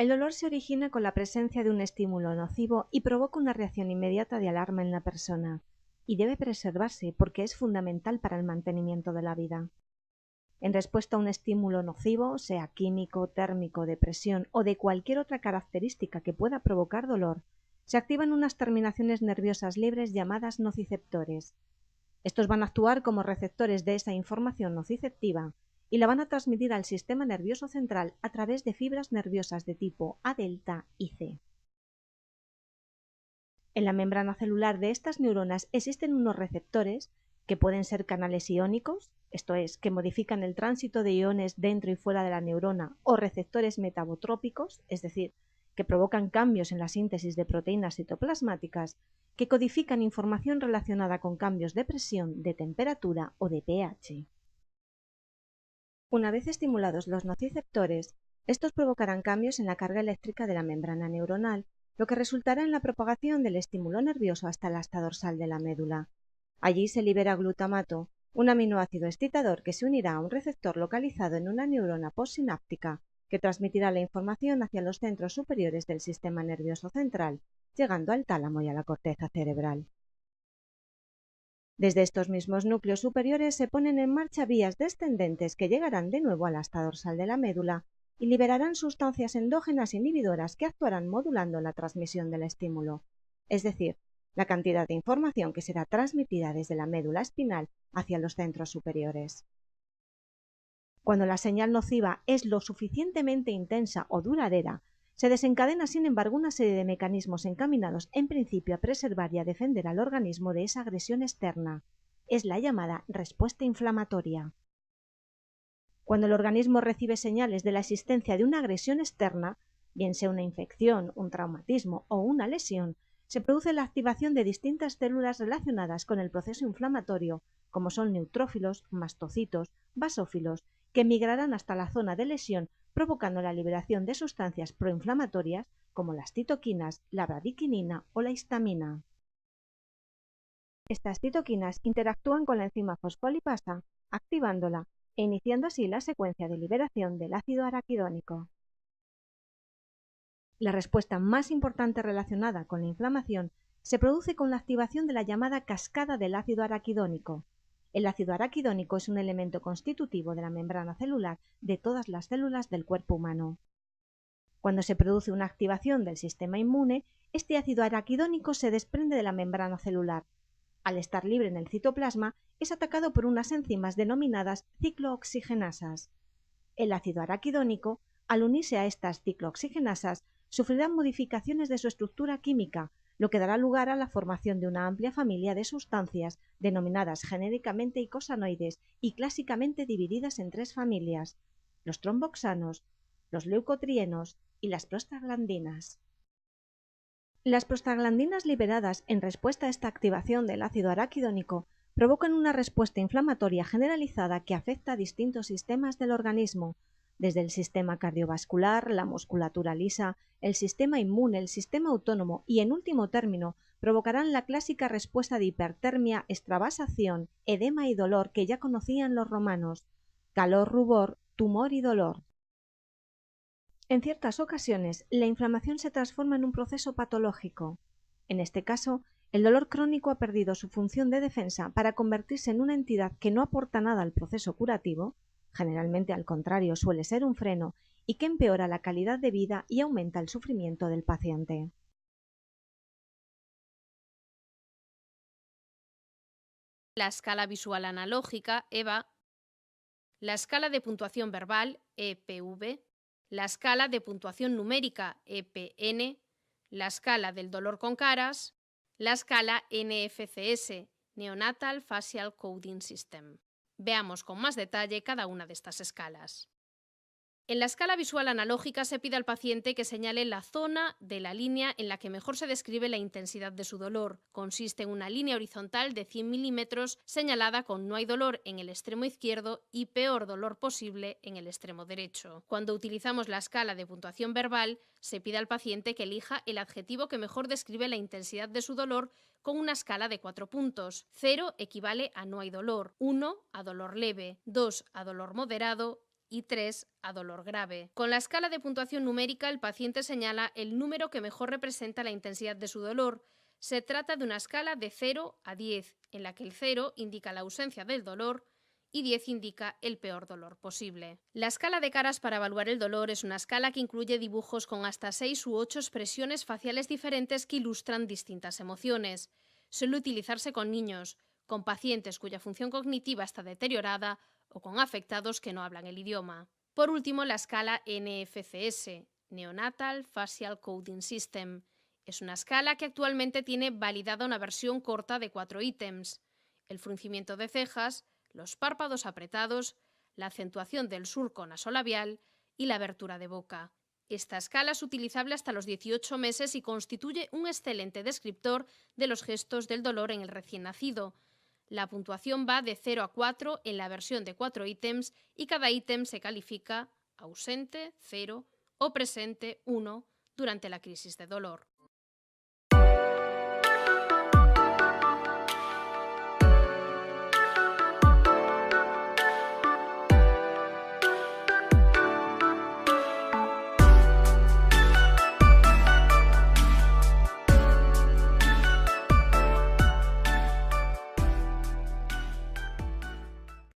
El dolor se origina con la presencia de un estímulo nocivo y provoca una reacción inmediata de alarma en la persona, y debe preservarse porque es fundamental para el mantenimiento de la vida. En respuesta a un estímulo nocivo, sea químico, térmico, de presión o de cualquier otra característica que pueda provocar dolor, se activan unas terminaciones nerviosas libres llamadas nociceptores. Estos van a actuar como receptores de esa información nociceptiva y la van a transmitir al sistema nervioso central a través de fibras nerviosas de tipo A delta y C. En la membrana celular de estas neuronas existen unos receptores que pueden ser canales iónicos, esto es, que modifican el tránsito de iones dentro y fuera de la neurona, o receptores metabotrópicos, es decir, que provocan cambios en la síntesis de proteínas citoplasmáticas, que codifican información relacionada con cambios de presión, de temperatura o de pH. Una vez estimulados los nociceptores, estos provocarán cambios en la carga eléctrica de la membrana neuronal, lo que resultará en la propagación del estímulo nervioso hasta el asta dorsal de la médula. Allí se libera glutamato, un aminoácido excitador que se unirá a un receptor localizado en una neurona postsináptica que transmitirá la información hacia los centros superiores del sistema nervioso central, llegando al tálamo y a la corteza cerebral. Desde estos mismos núcleos superiores se ponen en marcha vías descendentes que llegarán de nuevo al asta dorsal de la médula y liberarán sustancias endógenas inhibidoras que actuarán modulando la transmisión del estímulo, es decir, la cantidad de información que será transmitida desde la médula espinal hacia los centros superiores. Cuando la señal nociva es lo suficientemente intensa o duradera, se desencadena sin embargo una serie de mecanismos encaminados en principio a preservar y a defender al organismo de esa agresión externa. Es la llamada respuesta inflamatoria. Cuando el organismo recibe señales de la existencia de una agresión externa, bien sea una infección, un traumatismo o una lesión, se produce la activación de distintas células relacionadas con el proceso inflamatorio, como son neutrófilos, mastocitos, basófilos, que migrarán hasta la zona de lesión provocando la liberación de sustancias proinflamatorias como las citoquinas, la bradiquinina o la histamina. Estas citoquinas interactúan con la enzima fosfolipasa, activándola e iniciando así la secuencia de liberación del ácido araquidónico. La respuesta más importante relacionada con la inflamación se produce con la activación de la llamada cascada del ácido araquidónico. El ácido araquidónico es un elemento constitutivo de la membrana celular de todas las células del cuerpo humano. Cuando se produce una activación del sistema inmune, este ácido araquidónico se desprende de la membrana celular. Al estar libre en el citoplasma, es atacado por unas enzimas denominadas ciclooxigenasas. El ácido araquidónico, al unirse a estas ciclooxigenasas, sufrirá modificaciones de su estructura química, lo que dará lugar a la formación de una amplia familia de sustancias denominadas genéricamente icosanoides y clásicamente divididas en tres familias: los tromboxanos, los leucotrienos y las prostaglandinas. Las prostaglandinas liberadas en respuesta a esta activación del ácido araquidónico provocan una respuesta inflamatoria generalizada que afecta a distintos sistemas del organismo, desde el sistema cardiovascular, la musculatura lisa, el sistema inmune, el sistema autónomo y, en último término, provocarán la clásica respuesta de hipertermia, extravasación, edema y dolor que ya conocían los romanos: calor, rubor, tumor y dolor. En ciertas ocasiones, la inflamación se transforma en un proceso patológico. En este caso, el dolor crónico ha perdido su función de defensa para convertirse en una entidad que no aporta nada al proceso curativo, generalmente al contrario suele ser un freno, y que empeora la calidad de vida y aumenta el sufrimiento del paciente. La escala visual analógica, EVA, la escala de puntuación verbal, EPV, la escala de puntuación numérica, EPN, la escala del dolor con caras, la escala NFCS, Neonatal Facial Coding System. Veamos con más detalle cada una de estas escalas. En la escala visual analógica se pide al paciente que señale la zona de la línea en la que mejor se describe la intensidad de su dolor. Consiste en una línea horizontal de 100 milímetros señalada con no hay dolor en el extremo izquierdo y peor dolor posible en el extremo derecho. Cuando utilizamos la escala de puntuación verbal, se pide al paciente que elija el adjetivo que mejor describe la intensidad de su dolor con una escala de 4 puntos. 0 equivale a no hay dolor, 1 a dolor leve, 2 a dolor moderado y 3 a dolor grave. Con la escala de puntuación numérica, el paciente señala el número que mejor representa la intensidad de su dolor. Se trata de una escala de 0 a 10, en la que el 0 indica la ausencia del dolor y 10 indica el peor dolor posible. La escala de caras para evaluar el dolor es una escala que incluye dibujos con hasta 6 u 8 expresiones faciales diferentes que ilustran distintas emociones. Suele utilizarse con niños, con pacientes cuya función cognitiva está deteriorada o con afectados que no hablan el idioma. Por último, la escala NFCS, Neonatal Facial Coding System. Es una escala que actualmente tiene validada una versión corta de 4 ítems: el fruncimiento de cejas, los párpados apretados, la acentuación del surco nasolabial y la abertura de boca. Esta escala es utilizable hasta los 18 meses y constituye un excelente descriptor de los gestos del dolor en el recién nacido. La puntuación va de 0 a 4 en la versión de 4 ítems y cada ítem se califica ausente, 0 o presente, 1 durante la crisis de dolor.